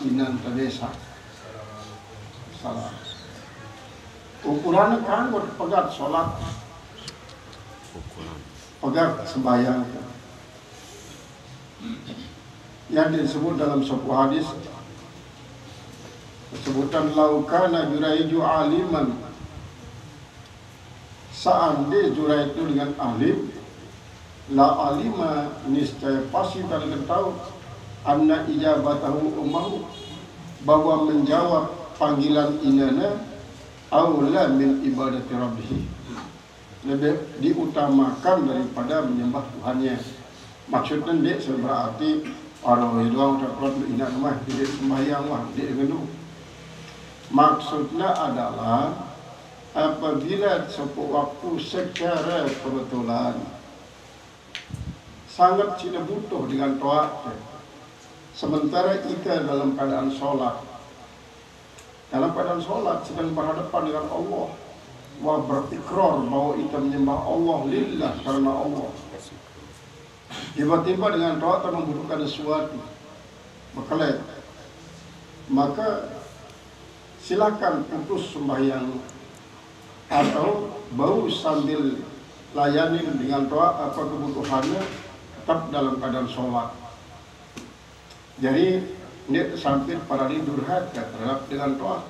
inan desa. Salah. Ukuran kan buat pegat sholat, pegat sembahyang. Yang disebut dalam sebuah hadis, sebutan laukana juraiju aliman, seandainya jurai itu dengan alim, la alima niscaya pasti dan tahu anna ijabatahu ummahu, bahwa menjawab panggilan inana aula min ibadati rabbih, lebih diutamakan daripada menyembah Tuhannya. Maksudnya dia berarti orang doang terkuat ingat mah dia sembahyang mah dia gendu. Maksudnya adalah apabila sebuah waktu secara kebetulan sangat tidak butuh dengan taat, sementara kita dalam keadaan sholat sedang berhadapan dengan Allah, wa berikrar bahwa kita menyembah Allah lillah karena Allah, tiba-tiba dengan taat membutuhkan sesuatu berkelet, maka silakan putus sembahyang atau bau sambil layani dengan doa apa kebutuhannya, tetap dalam keadaan sholat. Jadi ini sampai para durhaka terhadap dengan doa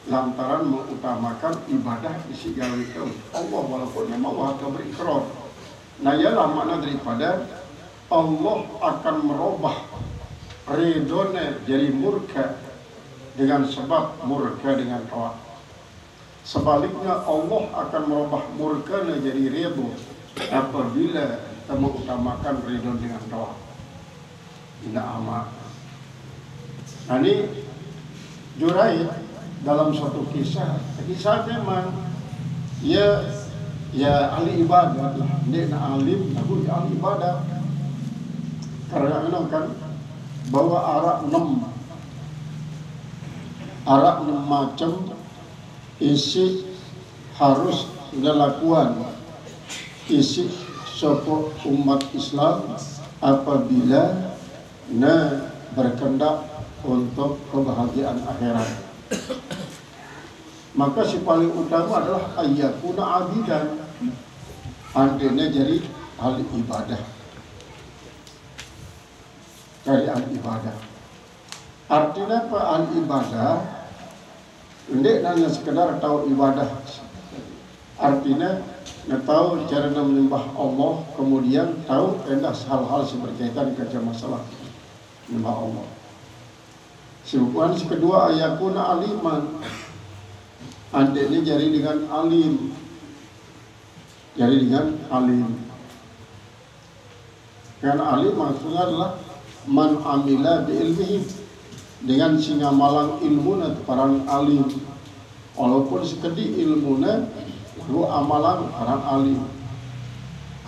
lantaran mengutamakan ibadah isi gawe itu Allah walaupun memang waktu berikrar. Nah ialah makna daripada Allah akan merubah ridhonya jadi murka dengan sebab murka dengan doa. Sebaliknya Allah akan merubah murkanya jadi ridho apabila kita mengutamakan ridho dengan doa. Ini amat. Nah ini Juraid dalam suatu kisah memang ya ahli ibadah lah, dia nak alim, aku ahli ibadah. Karena memang kan bawa arak 6 macam isi harus dilakukan isi sopok umat Islam apabila berkendak untuk kebahagiaan akhirat. Maka si paling utama adalah ayyakuna abidan, artinya jadi ahli ibadah. Dari ahli ibadah. Artinya apa ahli ibadah? Tidak hanya sekedar tahu ibadah. Artinya tahu cara menyembah Allah, kemudian tahu hal-hal yang berkaitan dengan masalah menyembah Allah. Sebutan kedua ayakuna aliman, artinya jadi dengan alim, Karena alim maksudnya adalah man amila bi ilmihi, dengan singa malang ilmuna parang alim, walaupun sekedi ilmuna lu amalan parang alim.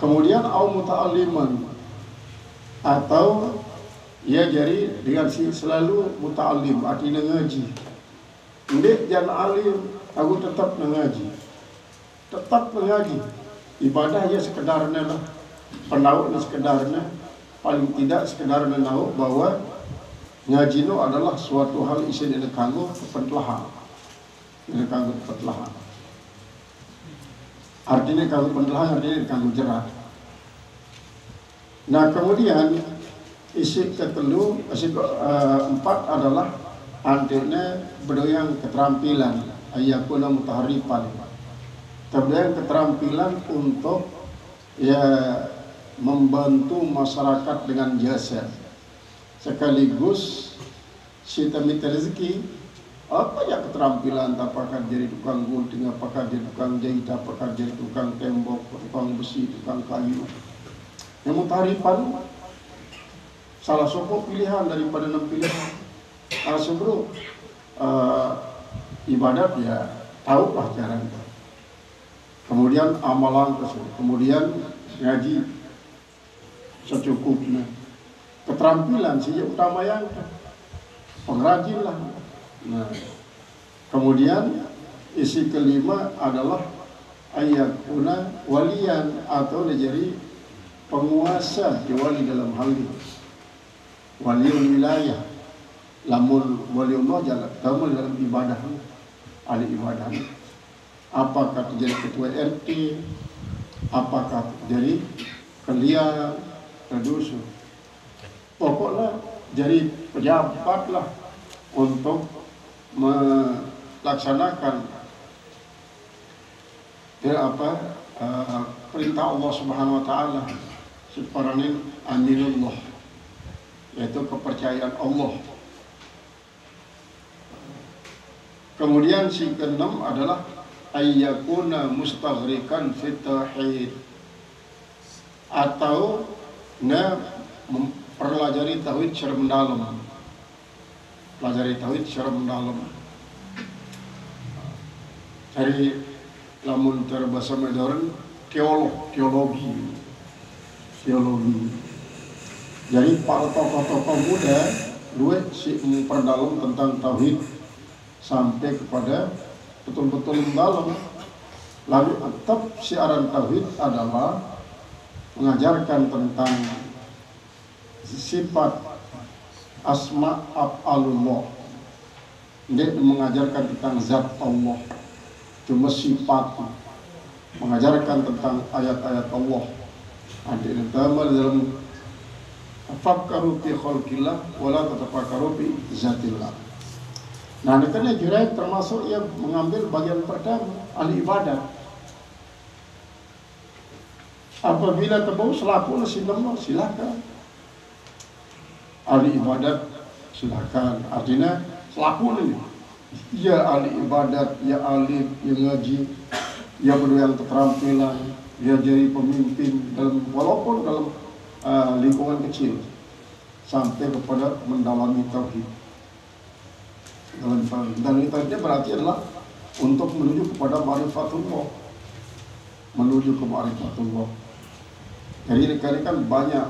Kemudian au muta'alliman, atau ia jadi dengan selalu muta'allim, artinya ngaji. Ndik jangan alim, aku tetap mengaji. Ibadah ya sekedarnya lah, penau sekedarnya, paling tidak sekedar menahu bahwa ngaji itu adalah suatu hal isin yang kanggo pentelahan. Artinya kanggo pentelahan, artinya kanggo jerat. Nah kemudian isi keempat adalah artinya berdoyang keterampilan ayakuna mutaharifan. Kemudian keterampilan untuk membantu masyarakat dengan jasa, sekaligus si minta rezeki. Apa ya keterampilan? Apakah jadi tukang gunting, apakah jadi tukang jahit, apakah jadi tukang tembok, tukang besi, tukang kayu. Yang mutaharifan salah satu pilihan daripada 6 pilihan. Sebelum ibadat ya tahulah caranya. Kemudian amalan tersebut, kemudian ngaji secukupnya. Keterampilan sih utama yang pengrajin lah. Nah, kemudian isi kelima adalah ayakuna walian, atau jadi penguasa wali dalam hal ini. Wali wilayah, lamun waliullah jalan tamu dalam ibadah ahli ibadah, apakah jadi ketua RT, apakah jadi kalian redusu, pokoknya jadi pejabat lah untuk melaksanakan perintah Allah Subhanahu wa taala separanin aminullah, yaitu kepercayaan Allah. Kemudian si keenam adalah ayyakuna mustaghriqan fit tauhid, atau mempelajari tauhid secara mendalam. Pelajari tauhid secara mendalam. Dari lamun terbahasa modern teologi. Jadi para tokoh-tokoh muda dua si memperdalam tentang tauhid sampai kepada betul-betul mendalam. Lalu tetap siaran tauhid adalah mengajarkan tentang sifat asma af'alullah. Dia mengajarkan tentang zat Allah, cuma sifat, mengajarkan tentang ayat-ayat Allah. Ada dalam tafakkaru fi khalqillah wala tatafakkaru fi zatillah. Nah, karena Juraid termasuk yang mengambil bagian pertama, ahli ibadat. Apabila terbau selaku nasinamah, silakan. Ahli ibadat silakan. Artinya selaku ini. Ya ahli ibadat, ya ahli yang ngaji, ya berdua yang keterampilan, dia jadi pemimpin dalam, walaupun dalam lingkungan kecil, sampai kepada mendalami tauhid. Dan tauhidnya berarti adalah untuk menuju kepada ma'rifatullah, menuju ke ma'rifatullah. Jadi ini kan banyak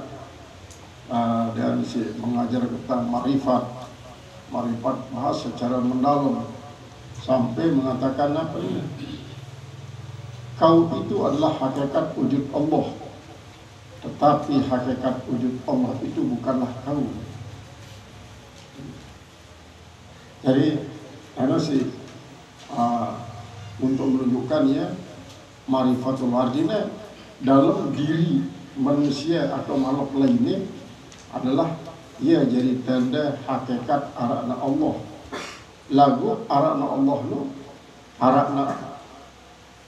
dan mengajar tentang ma'rifat bahas secara mendalam sampai mengatakan apa ini? Kau itu adalah hakikat wujud Allah, tetapi hakikat wujud Allah itu bukanlah kau. Jadi ada sih untuk menunjukkannya ma'rifatul artinya dalam diri manusia atau makhluk lainnya adalah ia jadi tanda hakikat arakna Allah. Lagu arakna Allah nu, arakna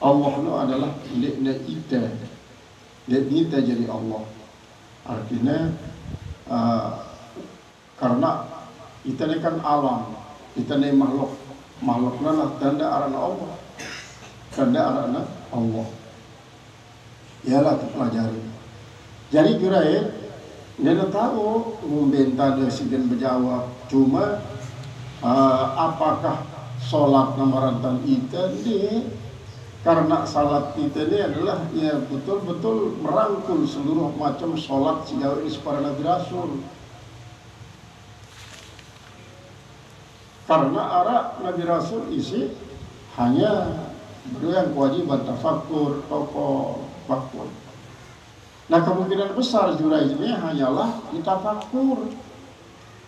Allah nu adalah lekna ita, lekna jadi Allah. Artinya karena kita ni kan alam, kita ni makhluknya lah tanda arakna Allah, tanda arakna Allah. Ialah terpelajari. Jadi Juraid dia tahu membentang dia segan berjawab. Cuma apakah solat namarantan kita ni, karena salat kita ni adalah ya betul-betul merangkul seluruh macam solat sejauh ini para Nabi Rasul. Karena arah Nabi Rasul isi hanya berdua yang kewajiban tafakkur, tafakkur. Nah, kemungkinan besar Juraid ini hanyalah ditafakkur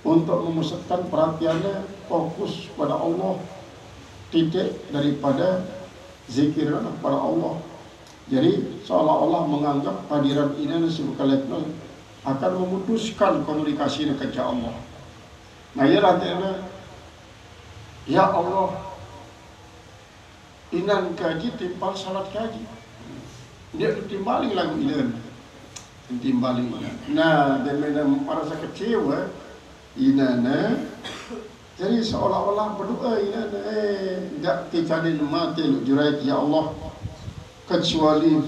untuk memusatkan perhatiannya fokus pada Allah, titik daripada zikir kepada Allah. Jadi seolah-olah menganggap hadiran ini sebuah akan memutuskan komunikasi dengan Allah. Nah, ia artinya ya Allah, inan kaji timpal salat kaji. Dia timbaling lagu inan. Timbaling. Nah, dan merasa kecewa inana. Jadi seolah-olah berdoa inana, tak kecadin mati Juraid, ya Allah, kecuali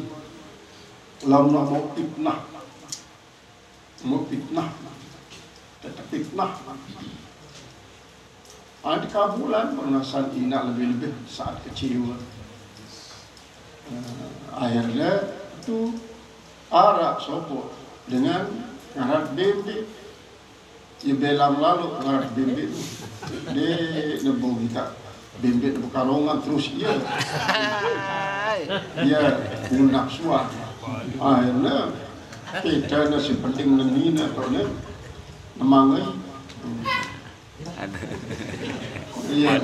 lamna mau fitnah, tetap fitnah. Ada kabulan perasaan ina lebih-lebih saat kecewa. Akhirnya itu arak sopo dengan ngarat bebek. Ya belam lalu ngarat bebek dia nebong kita bebek bukarongan terus ia unak suat. Akhirnya kita nasi penting nenina atau ne nemangai. Iya,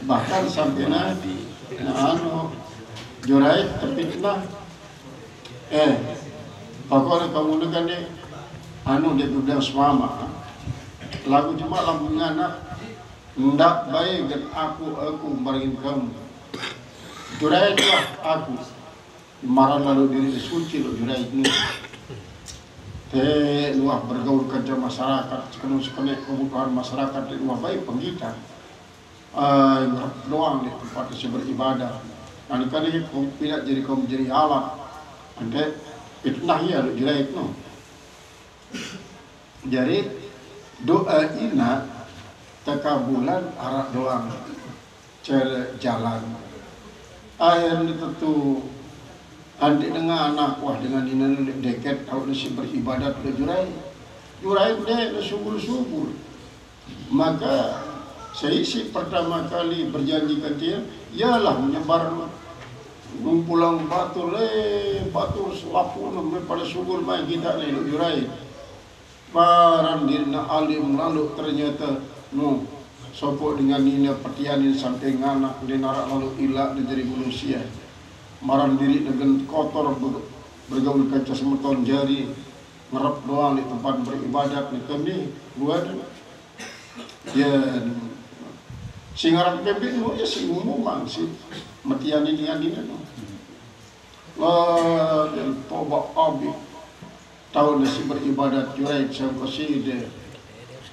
bahkan sampai Jurai terfitnah. Pokoknya kamu dengan dia bilang semama lagu cuma lagu anak ndak baik dan aku baringin kamu. Jurai itu aku marah lalu diri suci lo jurai itu. Luah bergaul kerja masyarakat, sepenuhnya kebutuhan masyarakat di luar baik penggitar. Doang di tempat beribadah. Nah, kan ini tidak jadi kaum jadi alat. Ante fitnah ya lo jurai itu. Jadi doa ina tekabulan arah doang cere jalan akhir itu tuh nanti dengan anak wah dengan ini deket tahu nasi beribadat ke jurai deh subur maka saya sih pertama kali berjanji ke dia ialah menyebar pulang batur selapu pada subur main kita nih jurai barang dirna alim lalu ternyata sopok dengan ini pertianin sampai nganak dinarak lalu ilah dari manusia marang diri dengan kotor bergaul kaca semeton jari ngerap doang di tempat beribadat ni kami buat ya singaran bebek ya si umumang si matianin dengan ini wah dan tobak abik tahun nasi beribadat jurai sampai sini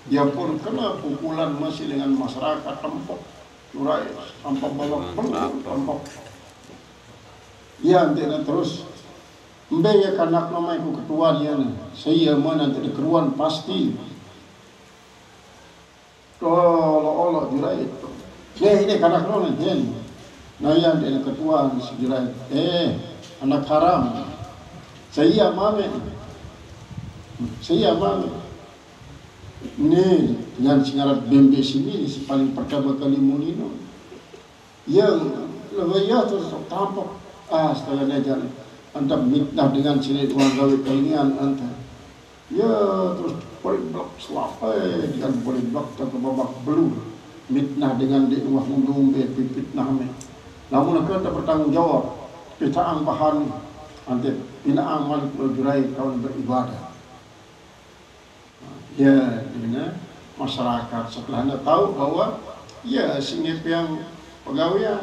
dia pun kena pukulan masih dengan masyarakat tempat jurai sampai bawah tempat ya nanti terus mbak kanak nama ibu ketua dia saya mana nanti keruan pasti kalau jurai itu ini kanak nama dia nah yang dia ketua si jurai anak haram saya mame ini dengan singarat bembe sini paling pertama kali munino yang lebih terus tampak setelah dia anda mitnah dengan sini uang gawe kalian anda ya terus poliblok selapa dengan poliblok ke babak belur mitnah dengan di uang mundung fitnah namun kita bertanggung jawab kita bahan nanti bina amal jurai kawan beribadah. Ya, ini masyarakat setelah anda tahu bahwa ya singip yang pegawai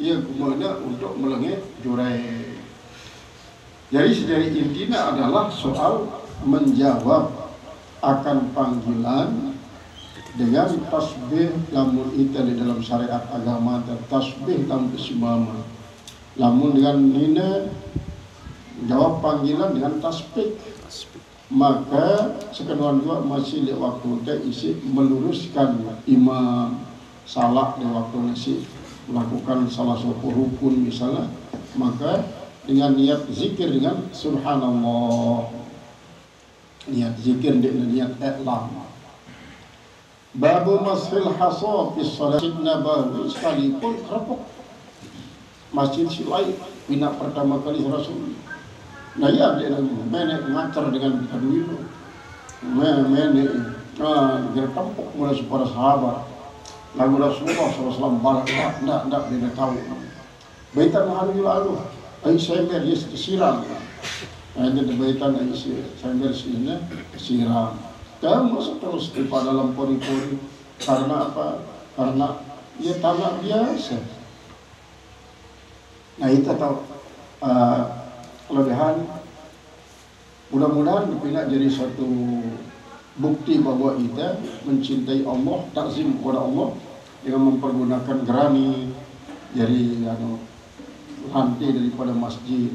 ya kemana untuk melengit jurai. Jadi dari intinya adalah soal menjawab akan panggilan dengan tasbih lamun itu di dalam syariat agama dan tasbih dalam kesimama. Lamun dengan ini jawab panggilan dengan tasbih. Maka sekenuan juga masih di waktu dia isi meluruskan imam salah di waktu nasi melakukan salah satu rukun misalnya maka dengan niat zikir dengan subhanallah niat zikir dengan niat i'lam babu mashil hasa fi shalat nabawi sekalipun kerapuk masjid silai bina pertama kali Rasul. Nah ya dia menek ngacar dengan aduh itu menek dia tampuk mulai para sahabat lagu Rasulullah SAW balak tidak dia tahu baitan hari lalu sember dia siram ada baitan sember sini siram dan masuk terus di dalam pori-pori karena apa? Karena ia tanah biasa. Nah itu tahu kelebihan mudah-mudahan tidak jadi suatu bukti bahwa kita mencintai Allah, takzim kepada Allah dengan mempergunakan gerani dari lantai daripada masjid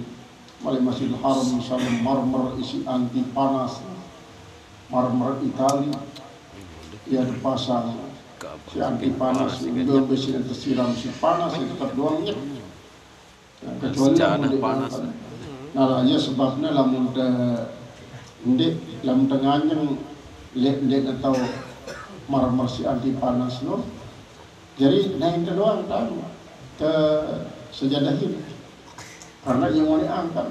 Masjidil Haram misalnya marmer isi anti panas marmer Itali ya dipasang si anti panas itu besi tersiram si panas itu tetap doangnya kecuali panas. Nah, ya sebabnya lamun ndek lamun tengahnya lek atau marmer si anti panas no. Jadi naik ke doang tahu ke sejadah ini. Karena yang mau diangkat.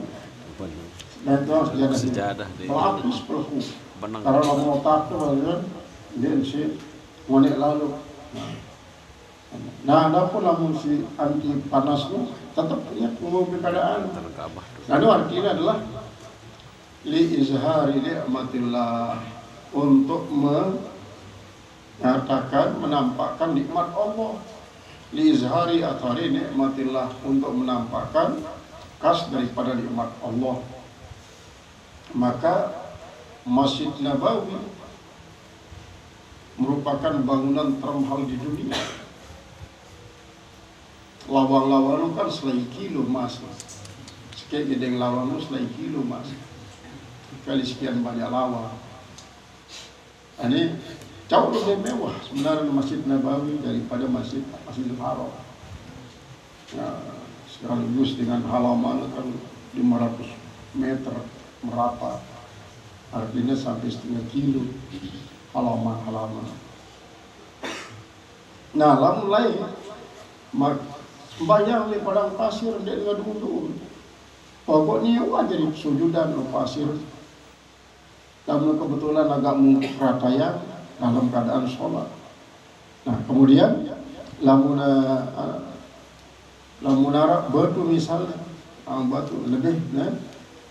Dan doang sejadah. Pelapis pelhu Karena lamun otak tu kan dia si ngonek lalu. Nah, ada pun lamun si anti panas tu tetap ingat mengubah keadaan. Nah, itu artinya adalah li izhari ni'matillah, untuk menyatakan, menampakkan nikmat Allah. Li izhari athari ni'matillah, untuk menampakkan khas daripada nikmat Allah. Maka Masjid Nabawi merupakan bangunan termahal di dunia. Lawang-lawang kan selai kilo mas. Sekian gedeng lawang selai kilo mas. Kali sekian banyak lawang. Ini jauh lebih mewah sebenarnya Masjid Nabawi daripada Masjidil Haram. Nah, sekaligus dengan halaman kan 500 meter merapat. Artinya sampai setengah kilo halaman-halaman. Nah, lamun lain sembahyang di padang pasir dia ngadu-ngadu. Pokoknya wajar sujudan di pasir. Namun kebetulan agak mengrataya dalam keadaan sholat. Nah, kemudian lamun arah batu misalnya, batu lebih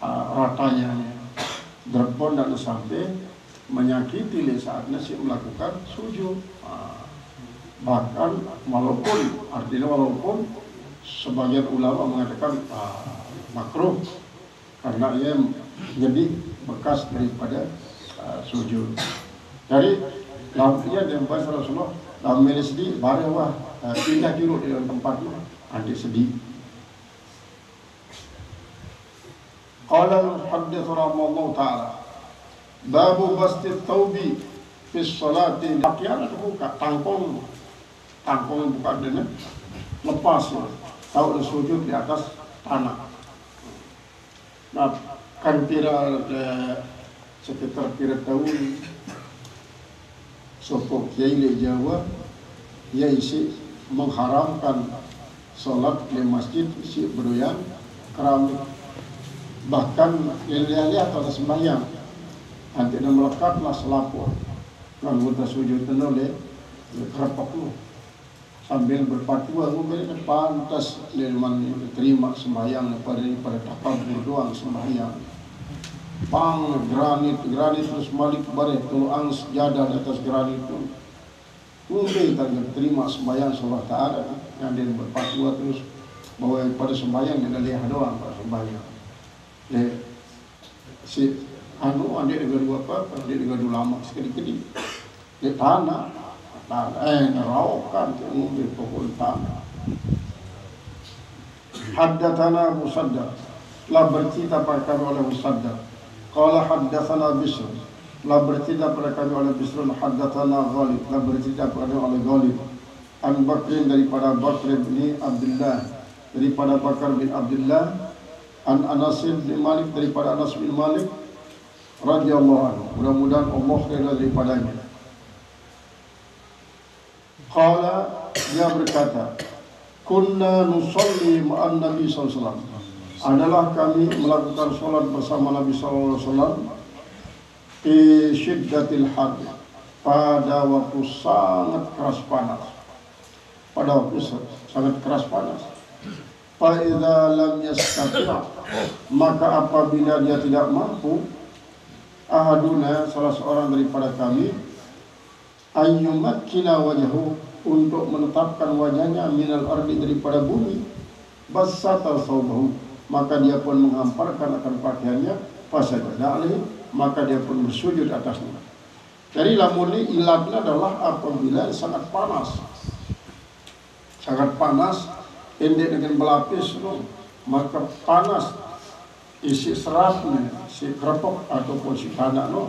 ratayanya berpon dan sampai menyakiti saatnya si melakukan sujud. Bahkan walaupun sebagian ulama mengatakan makruh karena ia jadi bekas daripada sujud. Jadi lampinya dia bahas Rasulullah dalam milik sedih barewah pindah juruk di dalam tempatnya nanti sedih. Qala al-muhaddits rahimahullah ta'ala babu basti taubi fi sholati. Pakaian terbuka, tangkong buka dan lepas ya. Tahu sujud di atas tanah. Nah, kan sekitar tahun sopok kiai Jawa ia isi mengharamkan sholat di masjid isi beruyan keramik. Bahkan lihat atau sembahyang nanti dia melekatlah selaput kan kita sujud oleh kerapok lu sambil berfatwa ngomongnya pantas leman terima sembahyang pada takabur doang sembahyang granit terus malik bare tuang sejadah di atas granit itu mungkin tak terima sembahyang sholat ta'ala yang dia berfatwa terus bahwa pada sembahyang dia lihat doang pada sembahyang. Si adik dengan apa? Adik dengan ulama sekali-kali di tanah nerawakan di pokok tanah. Haddatsana Musaddad, la bercerita pada kami oleh Musaddad. Qala haddatsana Bishr, la bercerita pada kami oleh Bishr. Haddatsana Ghalib, la bercerita pada kami oleh Ghalib. An Bakrin daripada Bakr bin Abdullah, daripada Bakar bin Abdullah. An Anas bin Malik daripada Anas bin Malik radhiyallahu anhu, mudah-mudahan Allah redha daripadanya. Qala, dia berkata, kunna nusalli ma'an Nabi sallallahu alaihi wasallam. Adalah kami melakukan salat bersama Nabi sallallahu alaihi wasallam fi syiddatil harb, pada waktu sangat keras panas. Pada waktu sangat keras panas. Fa idza lam yastati', maka apabila dia tidak mampu, ahaduna, salah seorang daripada kami, ayyumakkina wajhahu, untuk menetapkan wajahnya minal ardi, daripada bumi, bassata thawbahu, maka dia pun menghamparkan akan pakaiannya, fasajada alaihi, maka dia pun bersujud atasnya. Jadi lamun ini ilatnya adalah apabila sangat panas. Sangat panas pendek dengan berlapis itu, maka panas isi seratnya, si kerepok ataupun si tanah itu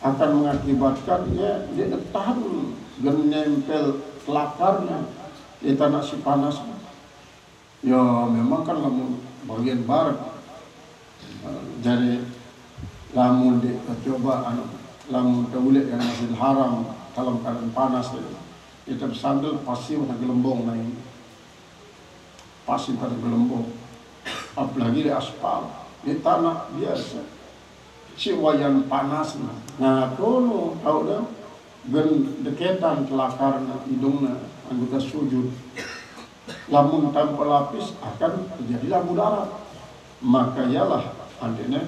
akan mengakibatkan dia tahan dan menempel lakarnya di tanah si panas. Ya memang kan lamun bagian barat, jadi lamun coba lamun taulik yang Masjidil Haram dalam keadaan panas itu bersandal pasti pada gelembung naik. Pasti pada gelembung, apalagi di aspal, di tanah biasa. si wayan panas nah kono tahu dah gen deketan telakarna hidungna anggota sujud lamun tanpa lapis akan terjadilah mudarat maka ialah andene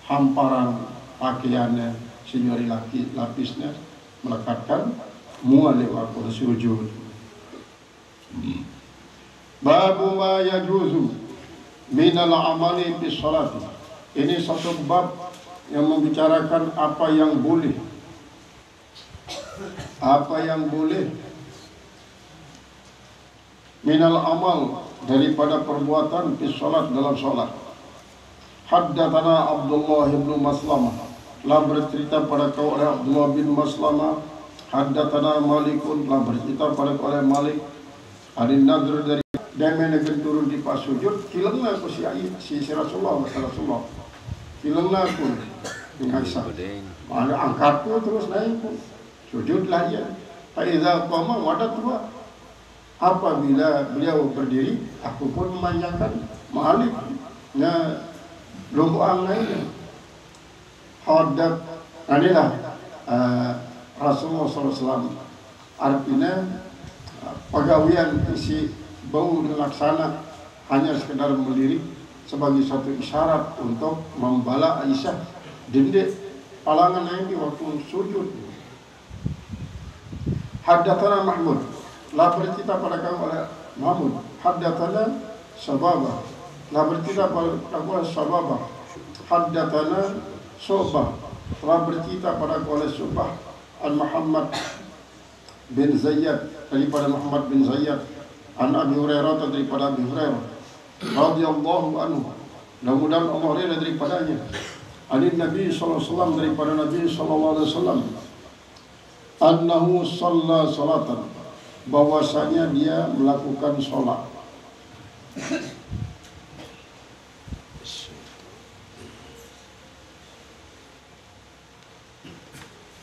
hamparan pakaiannya senyori laki lapisnya melekatkan mual waktu sujud. Babu ma yajuzu minal amali fi sholati. Ini satu bab yang membicarakan apa yang boleh minal amal daripada perbuatan fi sholat dalam sholat. Haddatsana Abdullah bin Maslamah telah bercerita pada kau oleh Abdullah bin Maslamah. Haddatsana Malikun telah bercerita pada kau oleh Malik. Ada Nadr dari Damen yang turun di pas sujud kilengna ku si Rasulullah sallallahu kilengna ku dengan Aisyah. Mana angkat tu terus naik ku sujudlah dia. Fa iza qama wadat wa apabila beliau berdiri aku pun memanjangkan Malik na lumbuang lain. Hadat inilah Rasulullah SAW artinya pegawaian isi bau dilaksana hanya sekedar melirik sebagai satu isyarat untuk membala Aisyah dendek palangan lain di waktu sujud. Haddatsana Mahmud la bercerita pada kamu oleh Mahmud. Haddatsana Sababah la bercerita pada kamu oleh Sababah. Haddatsana Subah la bercerita pada kamu oleh Subah Al-Muhammad bin Zayyad daripada Muhammad bin Zayyad an Abi Hurairah daripada Abi Hurairah radhiyallahu anhu mudah-mudahan Allah rela daripadanya anin Nabi sallallahu alaihi wasallam daripada Nabi sallallahu alaihi wasallam annahu shalla salatan bahwasanya dia melakukan salat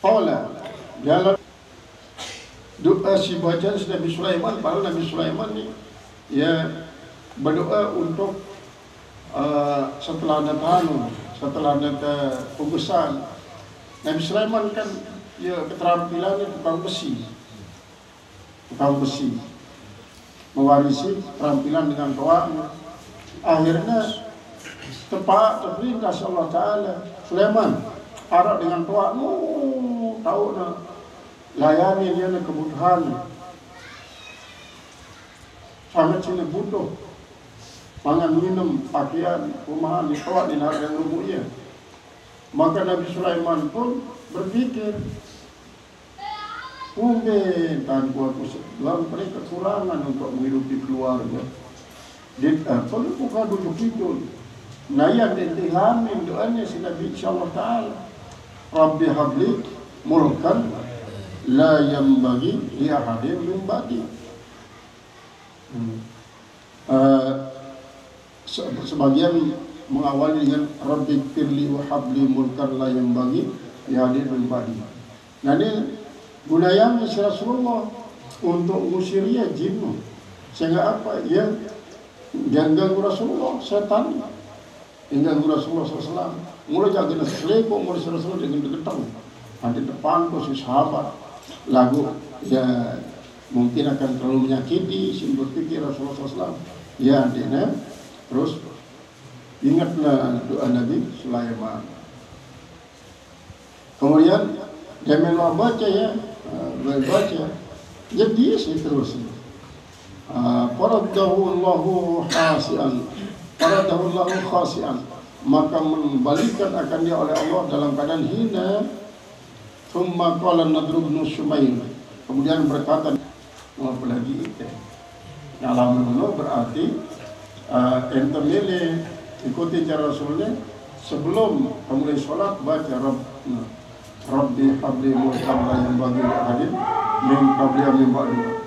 qala dalam doa si bacaan Nabi Sulaiman, para Nabi Sulaiman ni ya berdoa untuk setelah ada keputusan Nabi Sulaiman kan ya keterampilannya tukang besi mewarisi keterampilan dengan doanya. Akhirnya terperintah Allah Ta'ala Sulaiman arah dengan doamu tahu nak layani dia nak kebutuhan sangat sini butuh makan minum pakaian rumahan ditolak di harga rumahnya. Maka Nabi Sulaiman pun berpikir mungkin tanpa lalu mereka kekurangan untuk menghidupi keluarga dia perlu buka duduk itu nah yang diilhamin doanya si Nabi insyaAllah Ta'ala Rabbi habli mulkan la yambagi li ahadin min ba'di. Sebagian mengawali dengan Rabbi firli wa habli mulkan la yambagi li ahadin min ba'di. Nah ini gunanya Rasulullah untuk mengusir dia jin sehingga apa ya jangan ganggu Rasulullah setan hingga ganggu Rasulullah SAW mulai jaga selebok mulai Rasulullah dengan deketang nanti depan si sahabat lagu ya mungkin akan terlalu menyakiti si berpikir Rasulullah SAW ya dia terus ingatlah doa Nabi Sulaiman kemudian dia memang baca ya baca jadi sih terus faradahu Allahu khasian maka membalikkan akan dia oleh Allah dalam keadaan hina. Thumma qala Nadr bin Shumail kemudian berkata apa lagi itu alamun berarti ente milih ikuti cara Rasulnya sebelum mulai sholat baca Rabbi habli mulkan la yanbaghi li ahadin min qabli an yub'atha